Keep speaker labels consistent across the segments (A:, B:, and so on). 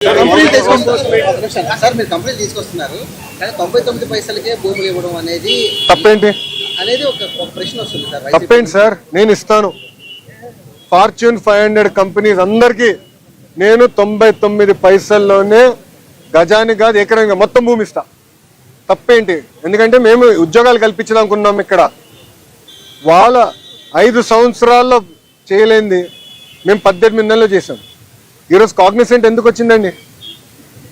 A: Sir మీరు company తీసుకొస్తున్నారు కానీ 99 పైసలకే భూములు ఇవ్వడం అనేది
B: తప్పేంటి
A: అనేది ఒక ప్రశ్న వస్తుంది సార్.
B: తప్పేంటి సార్? నేను ఇస్తాను. ఫార్చ్యూన్ 500 కంపెనీస్ అందరికీ నేను 99 పైసల్లోనే గజానికి కాదు ఎకరంగా మొత్తం భూమి ఇస్తా. తప్పేంటి? ఎందుకంటే మేము ఉద్యోగాలు కల్పించాలనుకున్నాం. ఇక్కడ వాళ్ళ 5 సంవత్సరాల్లో చేయలేంది మేము 18 నెలలు చేసాం. ఈరోజు కాగ్నిసెంట్ ఎందుకు వచ్చిందండి?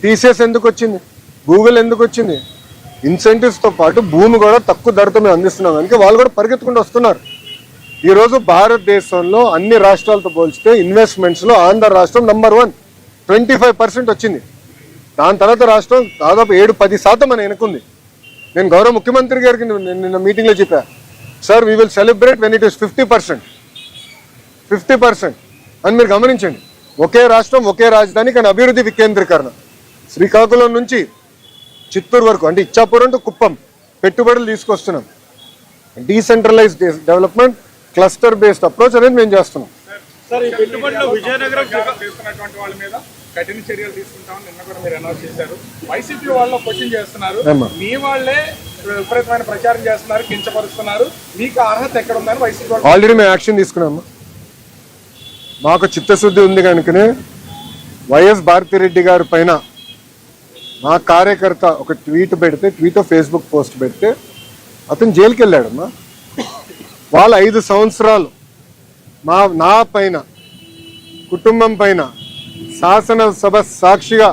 B: టీసీఎస్ ఎందుకు వచ్చింది? గూగుల్ ఎందుకు వచ్చింది? ఇన్సెంటివ్స్తో పాటు భూమి కూడా తక్కువ ధరతో మేము అందిస్తున్నాం. అందుకే వాళ్ళు కూడా పరిగెత్తుకుంటూ వస్తున్నారు. ఈరోజు భారతదేశంలో అన్ని రాష్ట్రాలతో పోల్చితే ఇన్వెస్ట్మెంట్స్లో ఆంధ్ర రాష్ట్రం నంబర్ 1, 25% వచ్చింది. దాని తర్వాత రాష్ట్రం దాదాపు 7-10% అని ఎన్నుకుంది. నేను గౌరవ ముఖ్యమంత్రి గారికి నిన్న మీటింగ్లో చెప్పా, sir we will celebrate when it is 50% అని మీరు గమనించండి. ఒకే రాష్ట్రం ఒకే రాజధాని కానీ అభివృద్ధి వికేంద్రీకరణ. శ్రీకాకుళం నుంచి చిత్తూరు వరకు అంటే ఇచ్చాపురం టు కుప్పం పెట్టుబడులు తీసుకొస్తున్నాం. Decentralised development, cluster based approach అనేది మేము చేస్తున్నాం.
C: సార్ ఈ పెట్టుబడిలో విజయనగరం చేస్తున్నటువంటి వాళ్ళ మీద కఠిన చర్యలు తీసుకుంటామని నిన్న కూడా మీరు అనౌన్స్ చేశారు. వైసీపీ వాళ్ళు క్వశ్చన్ చేస్తున్నారు, మీ వాళ్ళే విపరీతమైన ప్రచారం చేస్తున్నారు, కించపరుస్తున్నారు, మీకు అర్హత ఎక్కడ ఉందని వైసీపీ వాళ్ళు
B: ఆల్రెడీ మేము యాక్షన్ తీసుకున్నాము. మాకు చిత్తశుద్ధి ఉంది కనుకనే వైఎస్ భారతిరెడ్డి గారి పైన మా కార్యకర్త ఒక ట్వీట్ పెడితే, ఫేస్బుక్ పోస్ట్ పెడితే అతను జైలుకి వెళ్ళాడమ్మా. వాళ్ళ 5 సంవత్సరాలు నా పైన కుటుంబం పైన శాసనసభ సాక్షిగా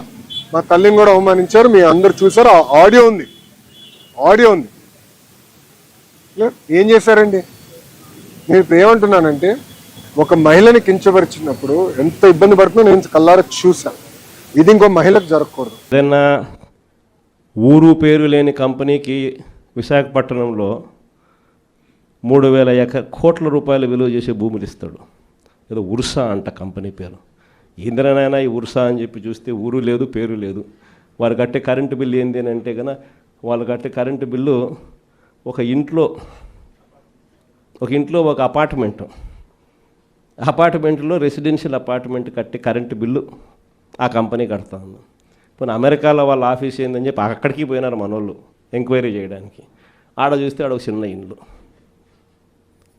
B: మా తల్లిని కూడా అవమానించారు. మీ అందరు చూసారు. ఆడియో ఉంది. ఏం చేశారండి? నేను ఇప్పుడు ఏమంటున్నానంటే ఒక మహిళని కించపరిచినప్పుడు ఎంత ఇబ్బంది పడుతుందో నేను కళ్ళారా చూసాను. ఇది ఇంకో మహిళకు జరగకూడదు.
D: ఏదైనా ఊరు పేరు లేని కంపెనీకి విశాఖపట్నంలో 3,000 కోట్ల రూపాయలు విలువ చేసే భూములు ఇస్తాడు. ఏదో ఉర్సా అంట కంపెనీ పేరు. ఇంద్రనైనా ఈ ఉర్సా అని చెప్పి చూస్తే ఊరు లేదు పేరు లేదు. వారు కట్టే కరెంటు బిల్లు ఏంది అని అంటే కనుక వాళ్ళు కట్టే కరెంటు బిల్లు ఒక ఇంట్లో ఒక అపార్ట్మెంట్లో రెసిడెన్షియల్ అపార్ట్మెంట్ కట్టే కరెంటు బిల్లు ఆ కంపెనీ కడతా ఉంది. పోనీ అమెరికాలో వాళ్ళ ఆఫీస్ ఏందని చెప్పి అక్కడికి పోయినారు మనోళ్ళు ఎంక్వైరీ చేయడానికి. ఆడ చూస్తే ఆడ ఒక చిన్న ఇండ్లు.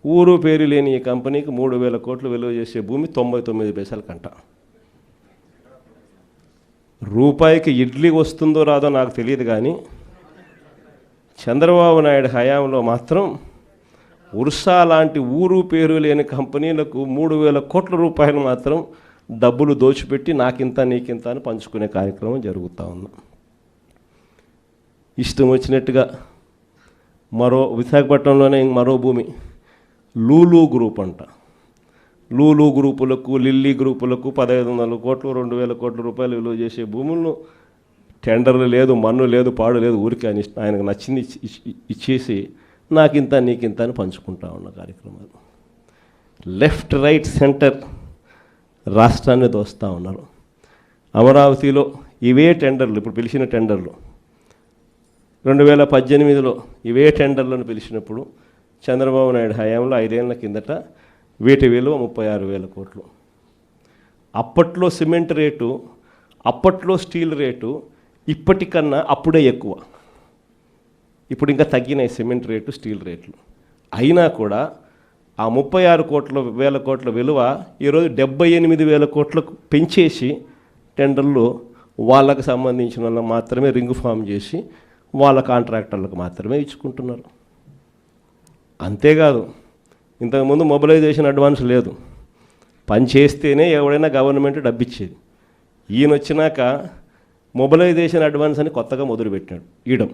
D: ఊరు పేరు లేని ఈ కంపెనీకి 3,000 కోట్లు విలువ చేసే భూమి 99 పైసలకంట. రూపాయికి ఇడ్లీ వస్తుందో రాదో నాకు తెలియదు కానీ చంద్రబాబు నాయుడు హయాంలో మాత్రం ఉర్సా లాంటి ఊరు పేరు లేని కంపెనీలకు 3,000 కోట్ల రూపాయలు మాత్రం డబ్బులు దోచిపెట్టి నాకింత నీకింత అని పంచుకునే కార్యక్రమం జరుగుతూ ఉంది. ఇష్టం వచ్చినట్టుగా విశాఖపట్నంలోనే మరో భూమి లూలు గ్రూప్ అంట. లూలు గ్రూపులకు, లిల్లీ గ్రూపులకు 1,500 కోట్లు, 2,000 కోట్ల రూపాయలు విలువ చేసే భూములను టెండర్లు లేదు, మన్ను లేదు, పాడు లేదు, ఊరికి ఆయనకు నచ్చింది ఇచ్చేసి నాకింత నీకింత అని పంచుకుంటా ఉన్న కార్యక్రమాలు. లెఫ్ట్ రైట్ సెంటర్ రాష్ట్రాన్ని దోస్తూ ఉన్నారు. అమరావతిలో ఇవే టెండర్లు, ఇప్పుడు పిలిచిన టెండర్లు 2018లో ఇవే టెండర్లను పిలిచినప్పుడు చంద్రబాబు నాయుడు హయాంలో 5 ఏళ్ల కిందట వీటి విలువ 36,000 కోట్లు. అప్పట్లో సిమెంట్ రేటు, అప్పట్లో స్టీల్ రేటు ఇప్పటికన్నా అప్పుడే ఎక్కువ. ఇప్పుడు ఇంకా తగ్గినాయి సిమెంట్ రేటు, స్టీల్ రేట్లు. అయినా కూడా ఆ 36,000 కోట్ల విలువ ఈరోజు 78,000 కోట్లకు పెంచేసి టెండర్లు వాళ్ళకు సంబంధించిన వాళ్ళకి మాత్రమే రింగ్ ఫామ్ చేసి వాళ్ళ కాంట్రాక్టర్లకు మాత్రమే ఇచ్చుకుంటున్నారు. అంతేకాదు, ఇంతకుముందు మొబిలైజేషన్ అడ్వాన్స్ లేదు. పని చేస్తేనే ఎవడైనా గవర్నమెంట్ డబ్బిచ్చేది. ఈయన వచ్చినాక మొబిలైజేషన్ అడ్వాన్స్ అని కొత్తగా మొదలుపెట్టాడు ఇయడం.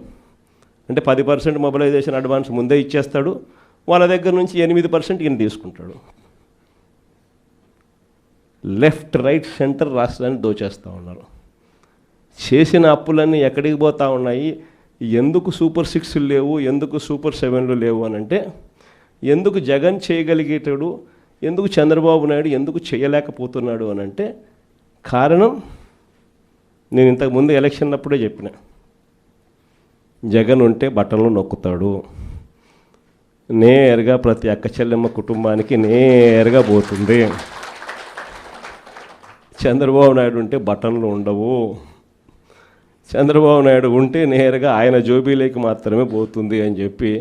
D: అంటే 10% మొబిలైజేషన్ అడ్వాన్స్ ముందే ఇచ్చేస్తాడు, వాళ్ళ దగ్గర నుంచి 8% ఈయన తీసుకుంటాడు. లెఫ్ట్ రైట్ సెంటర్ రాష్ట్రాన్ని దోచేస్తూ ఉన్నారు. చేసిన అప్పులన్నీ ఎక్కడికి పోతూ ఉన్నాయి? ఎందుకు సూపర్ 6 లేవు, ఎందుకు సూపర్ 7 లేవు అని అంటే, ఎందుకు జగన్ చేయగలిగేటాడు, ఎందుకు చంద్రబాబు నాయుడు ఎందుకు చేయలేకపోతున్నాడు అని అంటే కారణం నేను ఇంతకుముందు ఎలక్షన్ అప్పుడే చెప్పిన, జగన్ ఉంటే బట్టలు నొక్కుతాడు, నేరుగా ప్రతి అక్క చెల్లెమ్మ కుటుంబానికి నేరుగా పోతుంది. చంద్రబాబు నాయుడు ఉంటే బటన్లు ఉండవు, చంద్రబాబు నాయుడు ఉంటే నేరుగా ఆయన జోబీలోకి మాత్రమే పోతుంది అని చెప్పి